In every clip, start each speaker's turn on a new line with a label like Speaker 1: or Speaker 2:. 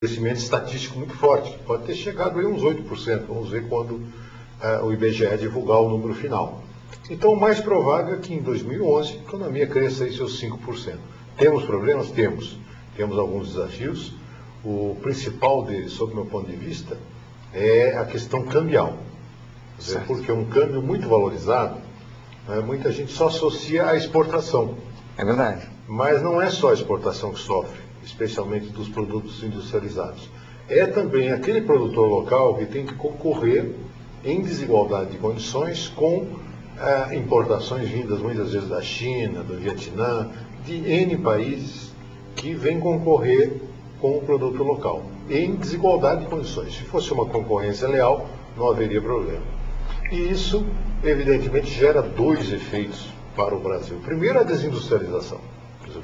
Speaker 1: crescimento estatístico muito forte, pode ter chegado aí uns 8%, vamos ver quando o IBGE divulgar o número final. Então, o mais provável é que em 2011 a economia cresça aí seus 5%. Temos problemas? Temos. Temos alguns desafios. O principal deles, sob o meu ponto de vista, é a questão cambial. Porque um câmbio muito valorizado, muita gente só associa à exportação.
Speaker 2: É verdade.
Speaker 1: Mas não é só a exportação que sofre, especialmente dos produtos industrializados. É também aquele produtor local que tem que concorrer em desigualdade de condições com importações vindas muitas vezes da China, do Vietnã, de N países que vêm concorrer com o produto local, em desigualdade de condições. Se fosse uma concorrência leal, não haveria problema. E isso, evidentemente, gera dois efeitos para o Brasil. Primeiro, a desindustrialização.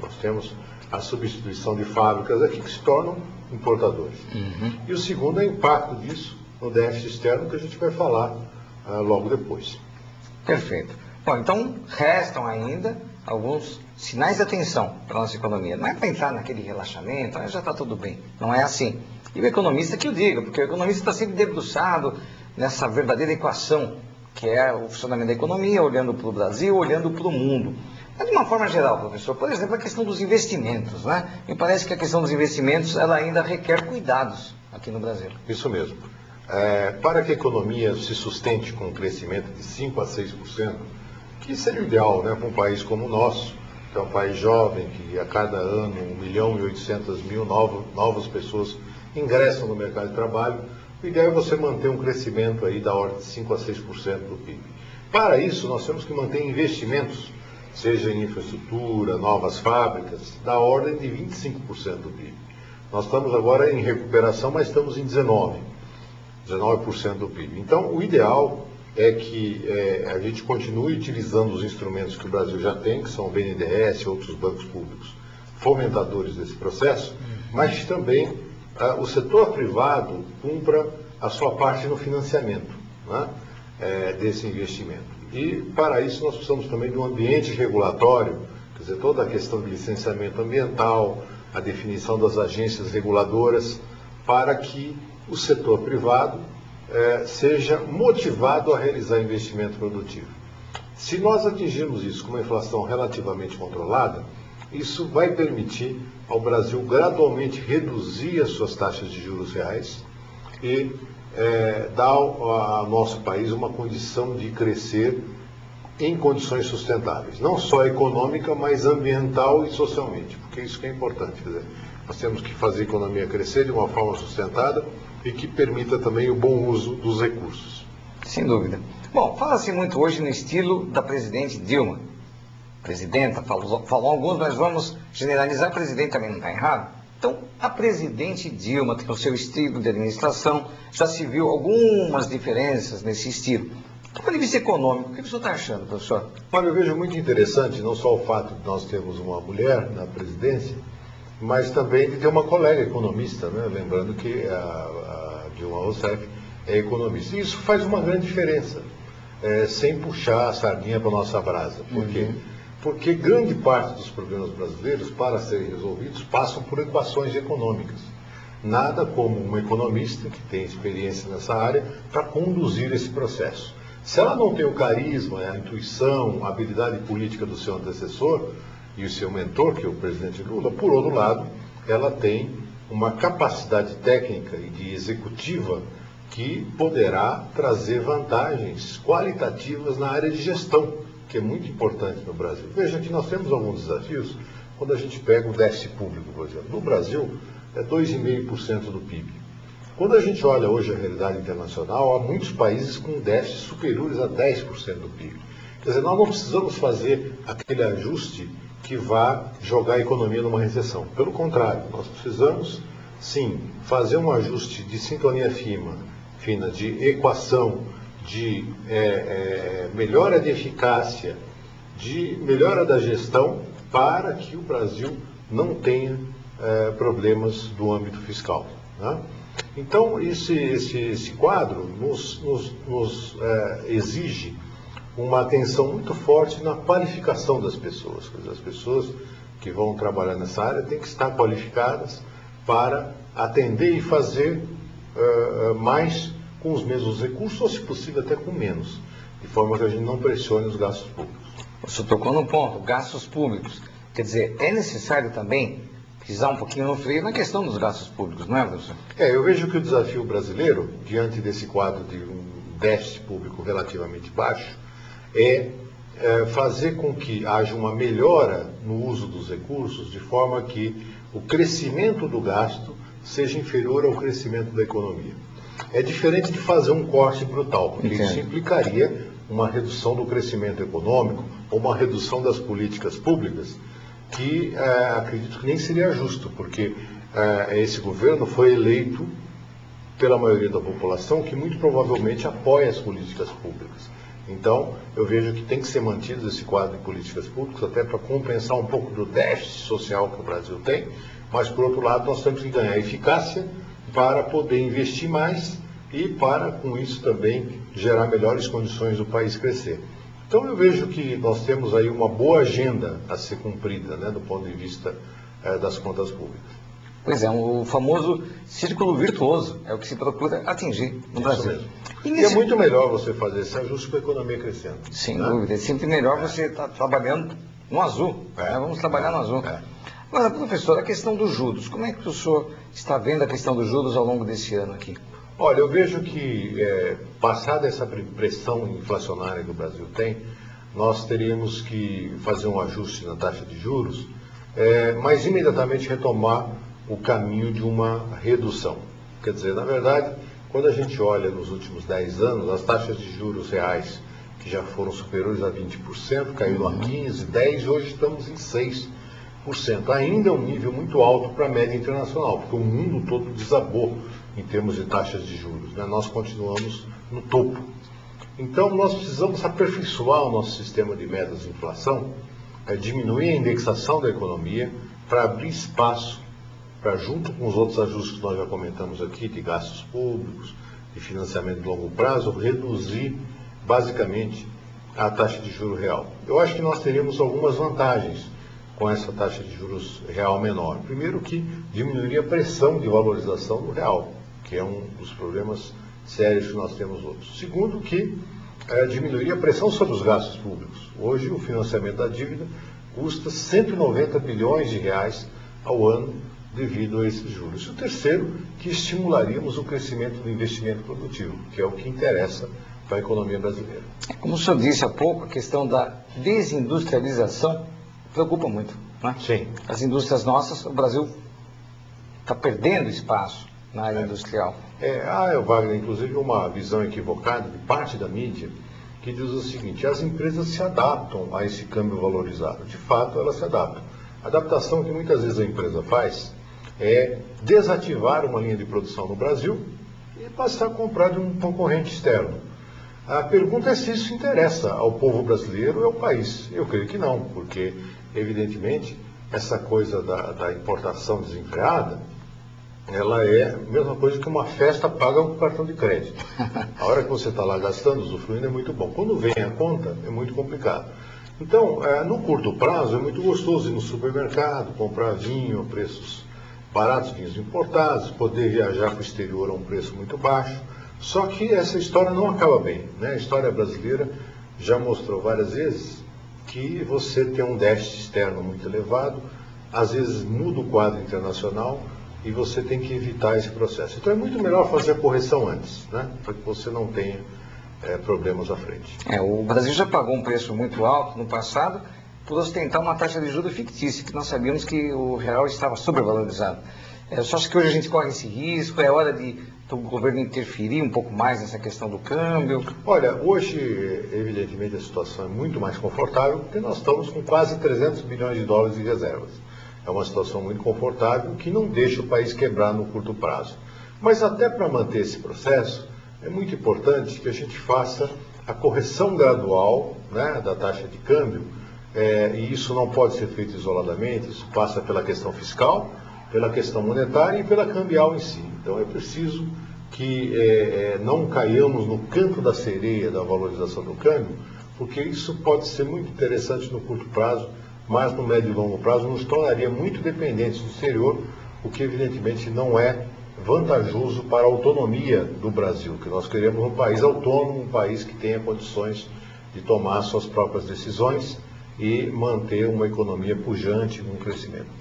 Speaker 1: Nós temos a substituição de fábricas aqui que se tornam importadores. E o segundo é o impacto disso no déficit externo, que a gente vai falar logo depois.
Speaker 2: Perfeito. Bom, então restam ainda alguns sinais de atenção para a nossa economia. Não é para entrar naquele relaxamento, já está tudo bem. Não é assim. E o economista que o diga, porque o economista está sempre debruçado nessa verdadeira equação, que é o funcionamento da economia, olhando para o Brasil, olhando para o mundo. Mas de uma forma geral, professor, por exemplo, a questão dos investimentos, né? Me parece que a questão dos investimentos, ela ainda requer cuidados aqui no Brasil.
Speaker 1: Isso mesmo. Para que a economia se sustente com um crescimento de 5% a 6%, que seria o ideal, né, para um país como o nosso, que é um país jovem, que a cada ano 1.800.000 novas pessoas ingressam no mercado de trabalho, o ideal é você manter um crescimento aí da ordem de 5% a 6% do PIB. Para isso, nós temos que manter investimentos, seja em infraestrutura, novas fábricas, da ordem de 25% do PIB. Nós estamos agora em recuperação, mas estamos em 19% do PIB. Então, o ideal é que a gente continue utilizando os instrumentos que o Brasil já tem, que são o BNDES e outros bancos públicos fomentadores desse processo, mas também o setor privado cumpra a sua parte no financiamento, né, desse investimento. E, para isso, nós precisamos também de um ambiente regulatório, quer dizer, toda a questão de licenciamento ambiental, a definição das agências reguladoras, para que o setor privado seja motivado a realizar investimento produtivo. Se nós atingirmos isso com uma inflação relativamente controlada, isso vai permitir ao Brasil gradualmente reduzir as suas taxas de juros reais e dar ao nosso país uma condição de crescer em condições sustentáveis, não só econômica, mas ambiental e socialmente, porque isso que é importante. Quer dizer, nós temos que fazer a economia crescer de uma forma sustentada e que permita também o bom uso dos recursos.
Speaker 2: Sem dúvida. Bom, fala-se muito hoje no estilo da presidente Dilma. Presidenta, falou alguns, mas vamos generalizar, a presidente também não está errado. Então, a presidente Dilma tem o seu estilo de administração, já se viu algumas diferenças nesse estilo. Do ponto de vista econômico, o que o senhor está achando, professor?
Speaker 1: Olha, eu vejo muito interessante não só o fato de nós termos uma mulher na presidência, mas também de ter uma colega economista, né? Lembrando que a Dilma Rousseff é economista. E isso faz uma grande diferença, sem puxar a sardinha para a nossa brasa. Por quê? Porque grande parte dos problemas brasileiros, para serem resolvidos, passam por equações econômicas. Nada como um economista que tem experiência nessa área para conduzir esse processo. Se ela não tem o carisma, a intuição, a habilidade política do seu antecessor e o seu mentor, que é o presidente Lula, por outro lado, ela tem uma capacidade técnica e de executiva que poderá trazer vantagens qualitativas na área de gestão, que é muito importante no Brasil. Veja que nós temos alguns desafios quando a gente pega o déficit público, por exemplo. No Brasil, é 2,5% do PIB. Quando a gente olha hoje a realidade internacional, há muitos países com déficits superiores a 10% do PIB. Quer dizer, nós não precisamos fazer aquele ajuste que vá jogar a economia numa recessão. Pelo contrário, nós precisamos, sim, fazer um ajuste de sintonia fina, de equação, de melhora de eficácia, de melhora da gestão, para que o Brasil não tenha problemas do âmbito fiscal, né? Então, esse quadro nos exige uma atenção muito forte na qualificação das pessoas. Quer dizer, as pessoas que vão trabalhar nessa área têm que estar qualificadas para atender e fazer mais com os mesmos recursos, ou se possível até com menos, de forma que a gente não pressione os gastos públicos.
Speaker 2: Você tocou no ponto, gastos públicos. Quer dizer, é necessário também pisar um pouquinho no freio na questão dos gastos públicos, não é, professor?
Speaker 1: Eu vejo que o desafio brasileiro, diante desse quadro de um déficit público relativamente baixo, é fazer com que haja uma melhora no uso dos recursos, de forma que o crescimento do gasto seja inferior ao crescimento da economia. É diferente de fazer um corte brutal, porque isso implicaria uma redução do crescimento econômico ou uma redução das políticas públicas, que acredito que nem seria justo, porque esse governo foi eleito pela maioria da população, que muito provavelmente apoia as políticas públicas. Então, eu vejo que tem que ser mantido esse quadro de políticas públicas, até para compensar um pouco do déficit social que o Brasil tem, mas, por outro lado, nós temos que ganhar eficácia para poder investir mais e para, com isso, também gerar melhores condições do país crescer. Então, eu vejo que nós temos aí uma boa agenda a ser cumprida, né, do ponto de vista das contas públicas.
Speaker 2: Pois é, o famoso círculo virtuoso é o que se procura atingir no Brasil.
Speaker 1: Mesmo. E é muito melhor você fazer esse ajuste com a economia crescendo.
Speaker 2: Sem dúvida, é sempre melhor você estar trabalhando no azul. Vamos trabalhar no azul. Agora, professor, a questão dos juros, como é que o senhor está vendo a questão dos juros ao longo desse ano aqui?
Speaker 1: Olha, eu vejo que, passada essa pressão inflacionária que o Brasil tem, nós teríamos que fazer um ajuste na taxa de juros, mas imediatamente retomar o caminho de uma redução. Quer dizer, na verdade, quando a gente olha nos últimos 10 anos, as taxas de juros reais, que já foram superiores a 20%, caíram a 15%, 10%, hoje estamos em 6%. Ainda é um nível muito alto para a média internacional, porque o mundo todo desabou em termos de taxas de juros, né? Nós continuamos no topo. Então, nós precisamos aperfeiçoar o nosso sistema de metas de inflação, diminuir a indexação da economia, para abrir espaço para, junto com os outros ajustes que nós já comentamos aqui, de gastos públicos, de financiamento de longo prazo, reduzir basicamente a taxa de juros real. Eu acho que nós teríamos algumas vantagens com essa taxa de juros real menor. Primeiro, que diminuiria a pressão de valorização do real, que é um dos problemas sérios que nós temos hoje. Segundo, que diminuiria a pressão sobre os gastos públicos. Hoje, o financiamento da dívida custa 190 bilhões de reais ao ano devido a esses juros. E o terceiro, que estimularíamos o crescimento do investimento produtivo, que é o que interessa para a economia brasileira.
Speaker 2: Como o senhor disse há pouco, a questão da desindustrialização preocupa muito, né?
Speaker 1: Sim.
Speaker 2: As indústrias nossas, o Brasil está perdendo espaço na área industrial.
Speaker 1: Wagner, inclusive uma visão equivocada de parte da mídia, que diz o seguinte: as empresas se adaptam a esse câmbio valorizado. De fato, elas se adaptam. A adaptação que muitas vezes a empresa faz é desativar uma linha de produção no Brasil e passar a comprar de um concorrente externo. A pergunta é se isso interessa ao povo brasileiro e ao país. Eu creio que não, porque, evidentemente, essa coisa da importação desenfreada, ela é a mesma coisa que uma festa paga com cartão de crédito. A hora que você está lá gastando, usufruindo, é muito bom. Quando vem a conta, é muito complicado. Então, no curto prazo, é muito gostoso ir no supermercado, comprar vinho a preços baratos, vinhos importados, poder viajar para o exterior a um preço muito baixo. Só que essa história não acaba bem, né? A história brasileira já mostrou várias vezes que você tem um déficit externo muito elevado, às vezes muda o quadro internacional e você tem que evitar esse processo. Então é muito melhor fazer a correção antes, né? Para que você não tenha problemas à frente.
Speaker 2: O Brasil já pagou um preço muito alto no passado por ostentar uma taxa de juros fictícia, que nós sabíamos que o real estava sobrevalorizado. Só acho que hoje a gente corre esse risco, é hora do governo interferir um pouco mais nessa questão do câmbio.
Speaker 1: Olha, hoje, evidentemente, a situação é muito mais confortável, porque nós estamos com quase 300 bilhões de dólares de reservas. É uma situação muito confortável que não deixa o país quebrar no curto prazo. Mas até para manter esse processo, é muito importante que a gente faça a correção gradual, né, da taxa de câmbio, e isso não pode ser feito isoladamente, isso passa pela questão fiscal, pela questão monetária e pela cambial em si. Então é preciso que não caiamos no canto da sereia da valorização do câmbio, porque isso pode ser muito interessante no curto prazo, mas no médio e longo prazo nos tornaria muito dependentes do exterior, o que evidentemente não é vantajoso para a autonomia do Brasil, que nós queremos um país autônomo, um país que tenha condições de tomar suas próprias decisões e manter uma economia pujante com crescimento.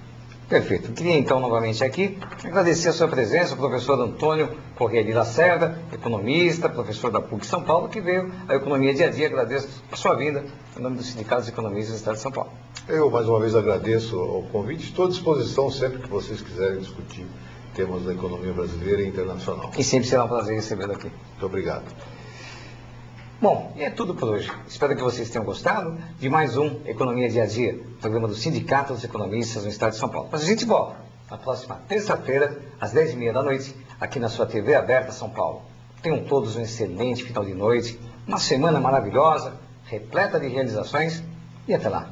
Speaker 2: Perfeito. Queria então novamente aqui agradecer a sua presença, o professor Antônio Corrêa de Lacerda, economista, professor da PUC São Paulo, que veio à Economia Dia a Dia. Agradeço a sua vinda em nome do Sindicato dos Economistas do Estado de São Paulo.
Speaker 1: Eu mais uma vez agradeço o convite, estou à disposição sempre que vocês quiserem discutir temas da economia brasileira e internacional.
Speaker 2: E sempre será um prazer recebê-lo aqui.
Speaker 1: Muito obrigado.
Speaker 2: Bom, e é tudo por hoje. Espero que vocês tenham gostado de mais um Economia Dia a Dia, programa do Sindicato dos Economistas no Estado de São Paulo. Mas a gente volta na próxima terça-feira, às 10h30 da noite, aqui na sua TV aberta São Paulo. Tenham todos um excelente final de noite, uma semana maravilhosa, repleta de realizações, e até lá.